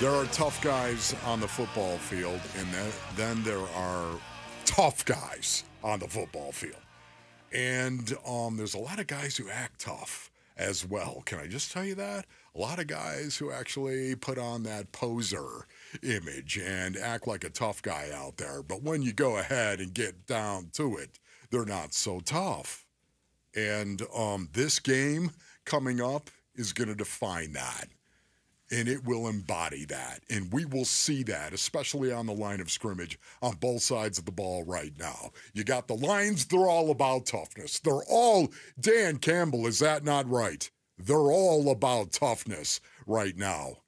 There are tough guys on the football field, and then there are tough guys on the football field. And there's a lot of guys who act tough as well. Can I just tell you that? A lot of guys who actually put on that poser image and act like a tough guy out there. But when you go ahead and get down to it, they're not so tough. And this game coming up is going to define that. And it will embody that. And we will see that, especially on the line of scrimmage on both sides of the ball right now. You got the Lions, they're all about toughness. They're all, Dan Campbell, is that not right? They're all about toughness right now.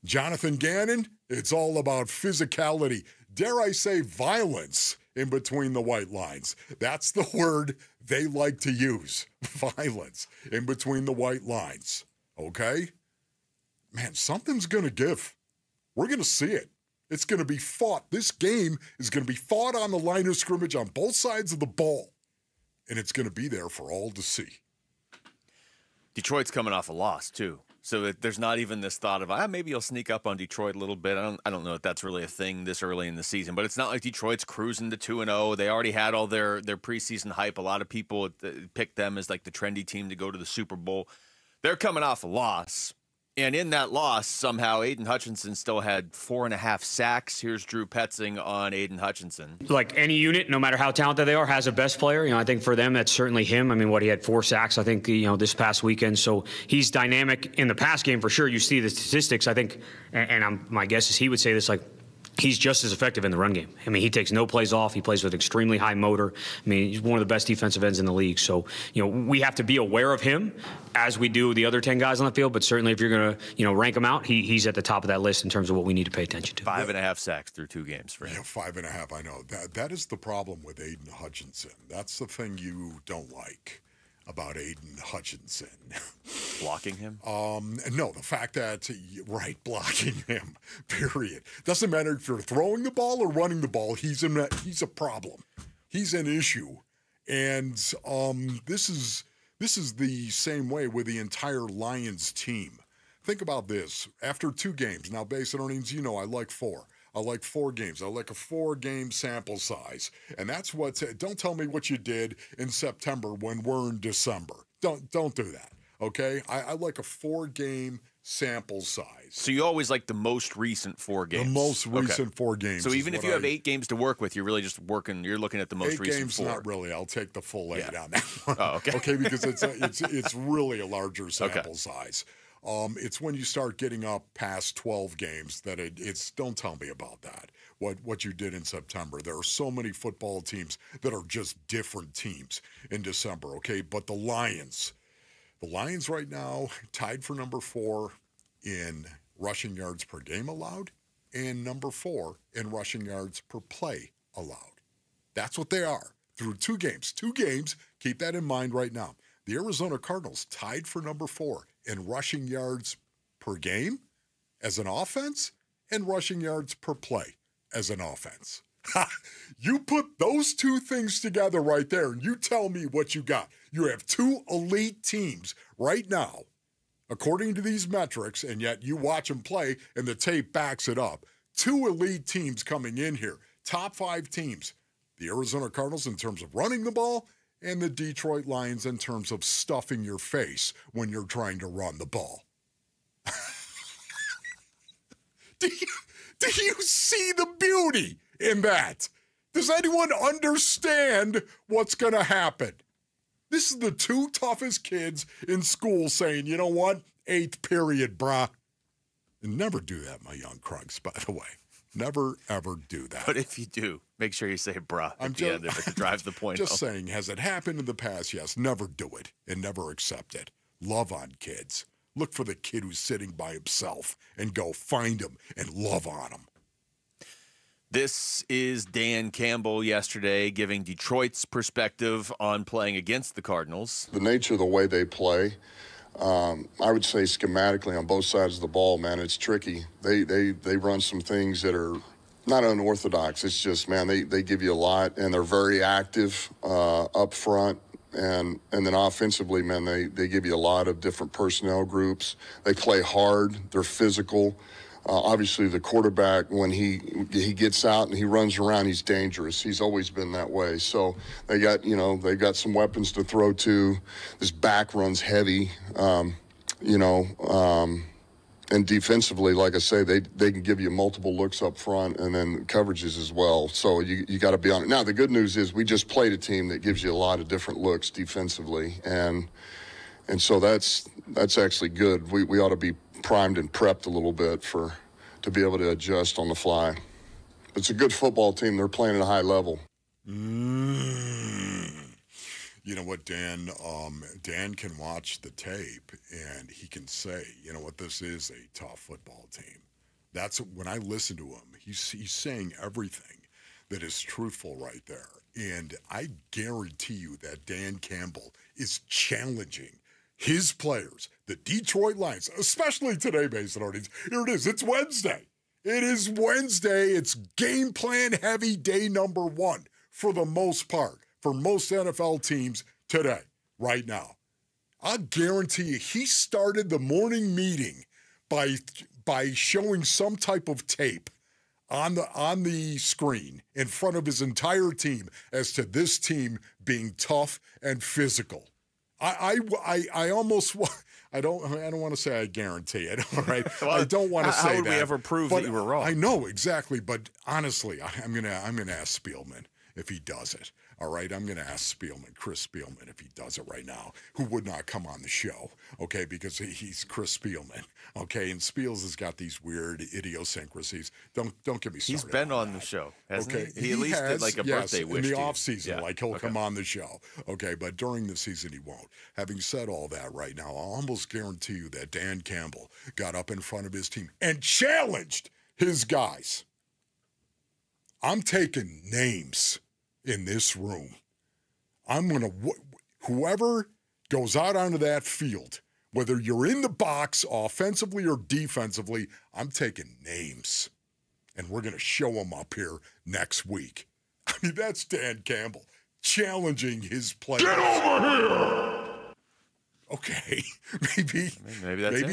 Jonathan Gannon, it's all about physicality. Dare I say violence in between the white lines. That's the word they like to use, violence in between the white lines, okay? Man, something's going to give. We're going to see it. It's going to be fought. This game is going to be fought on the line of scrimmage on both sides of the ball, and it's going to be there for all to see. Detroit's coming off a loss, too. So there's not even this thought of, maybe you'll sneak up on Detroit a little bit. I don't know if that's really a thing this early in the season, but it's not like Detroit's cruising to 2-0. They already had all their preseason hype. A lot of people picked them as like the trendy team to go to the Super Bowl. They're coming off a loss. And in that loss, somehow, Aiden Hutchinson still had 4.5 sacks. Here's Drew Petzing on Aiden Hutchinson. Like any unit, no matter how talented they are, has a best player. I think for them, that's certainly him. I mean, he had 4 sacks, I think, this past weekend. So he's dynamic in the pass game for sure. You see the statistics, I think, and my guess is he would say this, he's just as effective in the run game. I mean, he takes no plays off. He plays with extremely high motor. I mean, he's one of the best defensive ends in the league. So, we have to be aware of him as we do the other 10 guys on the field. But certainly if you're going to, rank him out, he's at the top of that list in terms of what we need to pay attention to. 5.5 sacks through 2 games for him. Yeah, 5.5, I know. That is the problem with Aiden Hutchinson. That's the thing you don't like about Aiden Hutchinson. Blocking him? No, the fact that, blocking him, period. Doesn't matter if you're throwing the ball or running the ball, he's a problem. He's an issue. And this is the same way with the entire Lions team. Think about this. After 2 games, now base earnings, I like 4. I like 4 games. I like a 4-game sample size. And that's don't tell me what you did in September when we're in December. Don't do that, okay? I like a 4-game sample size. So you always like the most recent 4 games? The most recent 4 games. So even if you have 8 games to work with, you're really just you're looking at the most recent 4. 8 games, not really. I'll take the full 8 on that one. Oh, okay. Okay, because it's really a larger sample size. It's when you start getting up past 12 games that it's don't tell me about that, what you did in September. There are so many football teams that are just different teams in December, okay? But the Lions right now tied for number 4 in rushing yards per game allowed and number 4 in rushing yards per play allowed. That's what they are through 2 games. 2 games, keep that in mind right now. The Arizona Cardinals tied for number 4 in rushing yards per game as an offense and rushing yards per play as an offense. You put those 2 things together right there and you tell me what you got. You have 2 elite teams right now, according to these metrics, and yet you watch them play and the tape backs it up. 2 elite teams coming in here, top 5 teams. The Arizona Cardinals in terms of running the ball, and the Detroit Lions in terms of stuffing your face when you're trying to run the ball. Do you see the beauty in that? Does anyone understand what's going to happen? This is the 2 toughest kids in school saying, you know what, 8th period, brah. And never do that, my young crunks, by the way. Never, ever do that. But if you do, make sure you say bruh at the end if it drives the point Just saying, has it happened in the past? Yes. Never do it and never accept it. Love on kids. Look for the kid who's sitting by himself and go find him and love on him. This is Dan Campbell yesterday giving Detroit's perspective on playing against the Cardinals. The nature of the way they play, I would say schematically on both sides of the ball, man, it's tricky. They run some things that are not unorthodox. It's just, man, they give you a lot, and they're very active up front. And then offensively, man, they give you a lot of different personnel groups. They play hard. They're physical. Obviously, the quarterback, when he gets out and he runs around, he's dangerous. He's always been that way. So they got some weapons to throw to. This back runs heavy, and defensively, like I say, they can give you multiple looks up front and then coverages as well. So you got to be on it. Now, the good news is we just played a team that gives you a lot of different looks defensively, and so that's actually good. We ought to be primed and prepped a little bit to be able to adjust on the fly. It's a good football team. They're playing at a high level. You know what, Dan? Dan can watch the tape and he can say, you know what, this is a tough football team. That's when I listen to him. He's saying everything that is truthful right there. And I guarantee you that Dan Campbell is challenging his players, the Detroit Lions, especially today, Mason Ortiz. Here it is. It's Wednesday. It is Wednesday. It's game plan heavy day number 1 for the most part for most NFL teams today, right now. I'll guarantee you he started the morning meeting by showing some type of tape on the screen in front of his entire team as to this team being tough and physical. I almost I don't want to say I guarantee it. All right, well, I don't want to say that. How would we ever prove that you were wrong? I know exactly, but honestly, I'm gonna ask Spielman if he does it. All right, I'm going to ask Chris Spielman, if he does it right now, who would not come on the show, okay, because he's Chris Spielman, okay, and Spiels has got these weird idiosyncrasies. Don't get me started. He's been on the show, hasn't he? He at least did like a birthday wish in the to you. off season, Yeah. he'll come on the show, okay, but during the season he won't. Having said all that right now, I'll almost guarantee you that Dan Campbell got up in front of his team and challenged his guys. I'm taking names in this room. I'm going to, whoever goes out onto that field, whether you're in the box offensively or defensively, I'm taking names. And we're going to show them up here next week. I mean, that's Dan Campbell challenging his players. Get over here! Okay, maybe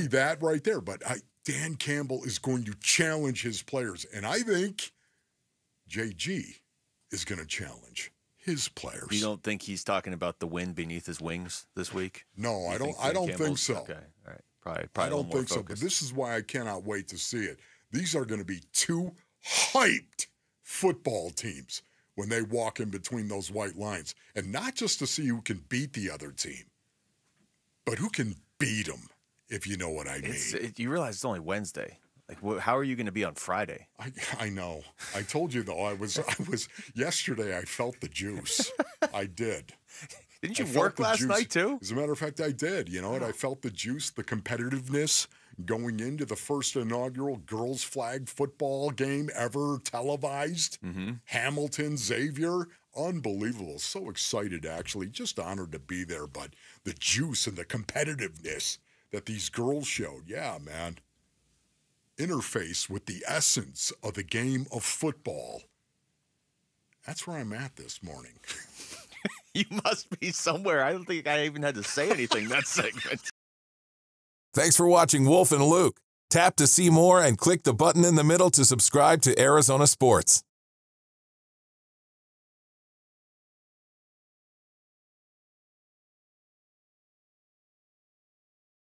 that right there. But Dan Campbell is going to challenge his players. And I think JG is going to challenge his players. You don't think he's talking about the wind beneath his wings this week? No, I don't think so. Okay, all right. Probably I don't think so, but this is why I cannot wait to see it. These are going to be 2 hyped football teams when they walk in between those white lines. And not just to see who can beat the other team, but who can beat them, if you know what I mean. You realize it's only Wednesday. Like, how are you going to be on Friday? I know. I told you, though, I was yesterday, I felt the juice. I did. Didn't you work last night, too? As a matter of fact, I did. You know what? I felt the juice, the competitiveness going into the first inaugural girls' flag football game ever televised. Mm-hmm. Hamilton, Xavier. Unbelievable. So excited, actually. Just honored to be there. But the juice and the competitiveness that these girls showed, yeah, man. Interface with the essence of the game of football. That's where I'm at this morning. You must be somewhere. I don't think I even had to say anything that segment. Thanks for watching Wolf and Luke. Tap to see more and click the button in the middle to subscribe to Arizona Sports.